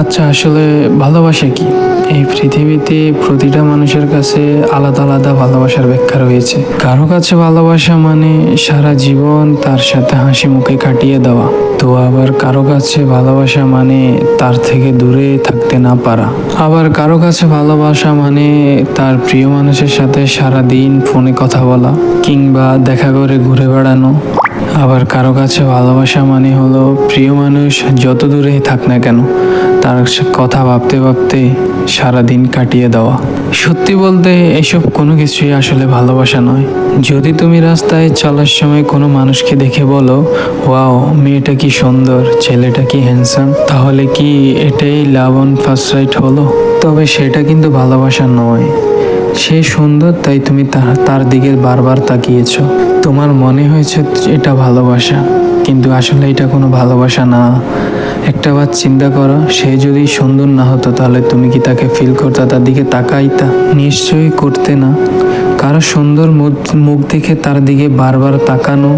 আচ্ছা, আসলে ভালোবাসা কি? এই পৃথিবীতে প্রতিটা মানুষের কাছে আলাদা আলাদা ভালোবাসার ব্যাখ্যা রয়েছে। কারো কাছে ভালোবাসা মানে সারা জীবন তার সাথে হাসি মুখে কাটিয়ে দেওয়া, তো আবার কারো কাছে ভালোবাসা মানে তার থেকে দূরে থাকতে না পারা। আবার কারো কাছে ভালোবাসা মানে তার প্রিয় মানুষের সাথে সারা দিন ফোনে কথা বলা কিংবা দেখা করে ঘুরে বেড়ানো। আবার কারো কাছে ভালোবাসা মানে হলো প্রিয় মানুষ যত দূরেই থাক না কেন তার কথা ভাবতে ভাবতে সারা দিন কাটিয়ে দেওয়া। সত্যি বলতে এসব কোনো কিছুই আসলে ভালোবাসা নয়। যদি তুমি রাস্তায় চলার সময় কোনো মানুষকে দেখে বলো, ওয়াও, মেয়েটা কি সুন্দর, ছেলেটা কি হ্যান্ডসাম, তাহলে কি এটাই লাভ অন ফার্স্ট সাইট হলো? তবে সেটা কিন্তু ভালোবাসা নয়। সে সুন্দর তাই তুমি তার দিকে বারবার তাকিয়েছ, তোমার মনে হয়েছে এটা ভালোবাসা, কিন্তু আসলে এটা কোনো ভালোবাসা না। একটা বার চিন্তা করো, সে যদি সুন্দর না হতো তাহলে তুমি কি তাকে ফিল করতে, তার দিকে তাকাইতা? নিশ্চয়ই করতে না। কারো সুন্দর মুখ দেখে তার দিকে বারবার তাকানো,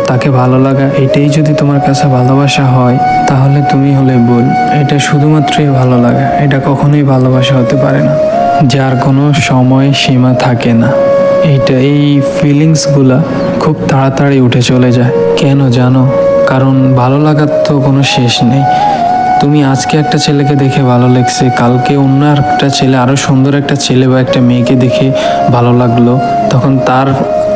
তাকে ভালো লাগা, এটাই যদি তোমার কাছে ভালোবাসা হয় তাহলে তুমি হলে ভুল। এটা শুধুমাত্রই ভালো লাগা, এটা কখনোই ভালোবাসা হতে পারে না, যার কোনো সময় সীমা থাকে না। এই ফিলিংসগুলা খুব তাড়াতাড়ি উঠে চলে যায়। কেন জানো? কারণ ভালো লাগার তো কোনো শেষ নেই। তুমি আজকে একটা ছেলেকে দেখে ভালো লাগছে, কালকে অন্য একটা ছেলে, আরো সুন্দর একটা ছেলে বা একটা মেয়েকে দেখে ভালো লাগলো, তখন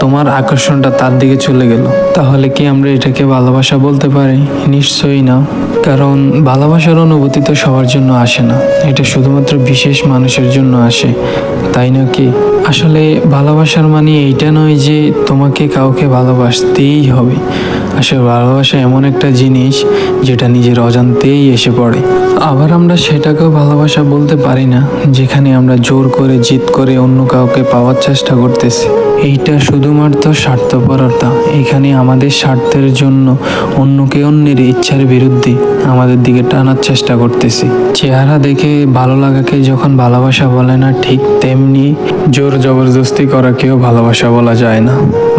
তোমার আকর্ষণটা তার দিকে চলে গেল। তাহলে কি আমরা এটাকে ভালোবাসা বলতে পারি? নিশ্চয়ই না। কারণ ভালোবাসার অনুভূতি তো সবার জন্য আসে না, এটা শুধুমাত্র বিশেষ মানুষের জন্য আসে, তাই না কি? আসলে ভালোবাসার মানে এইটা নয় যে তোমাকে কাউকে ভালোবাসতেই হবে। আসলে ভালোবাসা এমন একটা জিনিস যেটা নিজের অজান্তেই এসে পড়ে। আবার আমরা সেটাকেও ভালোবাসা বলতে পারি না যেখানে আমরা জোর করে জিদ করে অন্য কাউকে পাওয়ার চেষ্টা করতেছি। এইটা শুধুমাত্র স্বার্থপরতা। এখানে আমাদের স্বার্থের জন্য অন্যের ইচ্ছার বিরুদ্ধে আমাদের দিকে টানার চেষ্টা করতেছি। চেহারা দেখে ভালো লাগাকে যখন ভালোবাসা বলে না, ঠিক তেমনি জোর জবরদস্তি করাকেও ভালোবাসা বলা যায় না।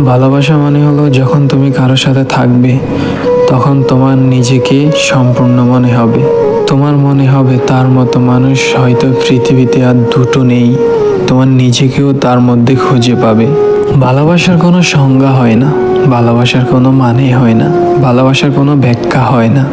ভালোবাসা মানে হলো যখন তুমি কারোর সাথে থাকবে তখন তোমার নিজেকে সম্পূর্ণ মনে হবে। তোমার মনে হবে তার মতো মানুষ হয়তো পৃথিবীতে আর দুটো নেই। তোমার নিজেকেও তার মধ্যে খুঁজে পাবে। ভালোবাসার কোনো সংজ্ঞা হয় না, ভালোবাসার কোনো মানে হয় না, ভালোবাসার কোনো ব্যাখ্যা হয় না।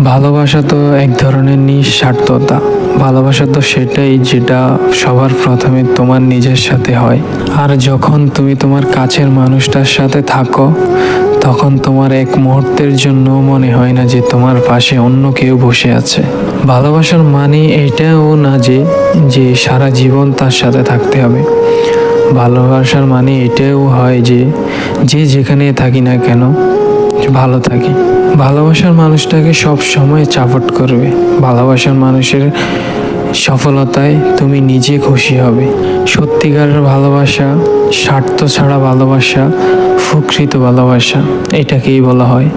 ভালোবাসা তো এক ধরনের নিঃস্বার্থতা। ভালোবাসা তো সেটাই যেটা সবার প্রথমে তোমার নিজের সাথে হয়। আর যখন তুমি তোমার কাছের মানুষটার সাথে থাকো তখন তোমার এক মুহূর্তের জন্য মনে হয় না যে তোমার পাশে অন্য কেউ বসে আছে। ভালোবাসার মানে এটাও না যে সারা জীবন তার সাথে থাকতে হবে। ভালোবাসার মানে এটাও হয় যে যেখানে থাকি না কেন ভালো থাকি। ভালোবাসার মানুষটাকে সব সময় সাপোর্ট করবে। ভালোবাসার মানুষের সফলতায় তুমি নিজে খুশি হবে। সত্যিকারের ভালোবাসা, স্বার্থ ছাড়া ভালোবাসা, প্রকৃত ভালোবাসা, এটাকেই বলা হয়।